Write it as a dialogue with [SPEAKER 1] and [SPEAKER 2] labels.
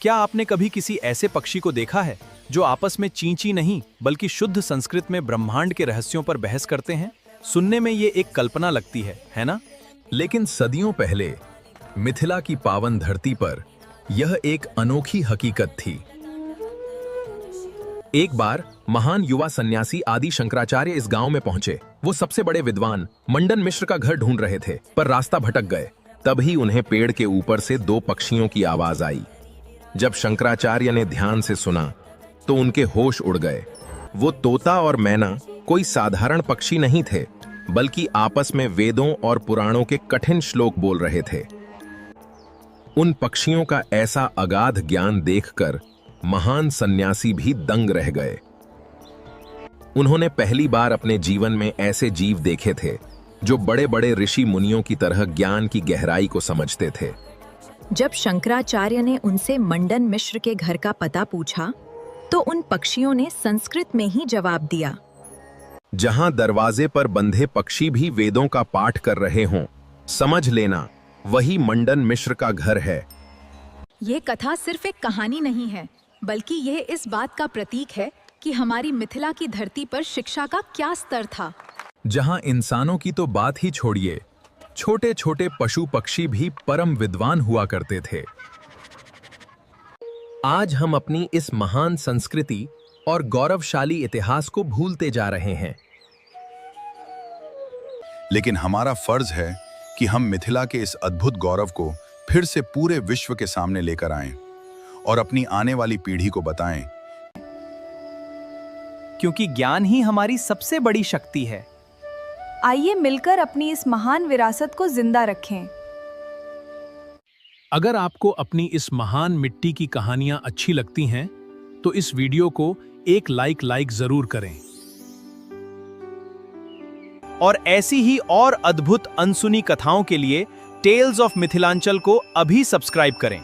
[SPEAKER 1] क्या आपने कभी किसी ऐसे पक्षी को देखा है जो आपस में ची ची नहीं बल्कि शुद्ध संस्कृत में ब्रह्मांड के रहस्यों पर बहस करते हैं? सुनने में ये एक कल्पना लगती है ना?
[SPEAKER 2] लेकिन सदियों पहले मिथिला की पावन धरती पर यह एक अनोखी हकीकत थी। एक बार महान युवा सन्यासी आदि शंकराचार्य इस गांव में पहुंचे। वो सबसे बड़े विद्वान मंडन मिश्र का घर ढूंढ रहे थे, पर रास्ता भटक गए। तभी उन्हें पेड़ के ऊपर से दो पक्षियों की आवाज आई। जब शंकराचार्य ने ध्यान से सुना तो उनके होश उड़ गए। वो तोता और मैना कोई साधारण पक्षी नहीं थे, बल्कि आपस में वेदों और पुराणों के कठिन श्लोक बोल रहे थे। उन पक्षियों का ऐसा अगाध ज्ञान देखकर महान सन्यासी भी दंग रह गए। उन्होंने पहली बार अपने जीवन में ऐसे जीव देखे थे जो बड़े बड़े ऋषि मुनियों की तरह ज्ञान की गहराई को समझते थे।
[SPEAKER 3] जब शंकराचार्य ने उनसे मंडन मिश्र के घर का पता पूछा तो उन पक्षियों ने संस्कृत में ही जवाब दिया।
[SPEAKER 2] जहां दरवाजे पर बंधे पक्षी भी वेदों का पाठ कर रहे हों, समझ लेना वही मंडन मिश्र का घर है।
[SPEAKER 4] ये कथा सिर्फ एक कहानी नहीं है, बल्कि यह इस बात का प्रतीक है कि हमारी मिथिला की धरती पर शिक्षा का क्या स्तर था।
[SPEAKER 2] जहां इंसानों की तो बात ही छोड़िए, छोटे छोटे पशु पक्षी भी परम विद्वान हुआ करते थे। आज हम अपनी इस महान संस्कृति और गौरवशाली इतिहास को भूलते जा रहे हैं।
[SPEAKER 5] लेकिन हमारा फर्ज है कि हम मिथिला के इस अद्भुत गौरव को फिर से पूरे विश्व के सामने लेकर आएं और अपनी आने वाली पीढ़ी को बताएं।
[SPEAKER 1] क्योंकि ज्ञान ही हमारी सबसे बड़ी शक्ति है।
[SPEAKER 6] आइए मिलकर अपनी इस महान विरासत को जिंदा रखें।
[SPEAKER 7] अगर आपको अपनी इस महान मिट्टी की कहानियां अच्छी लगती हैं, तो इस वीडियो को एक लाइक जरूर करें।
[SPEAKER 1] और ऐसी ही और अद्भुत अनसुनी कथाओं के लिए टेल्स ऑफ मिथिलांचल को अभी सब्सक्राइब करें।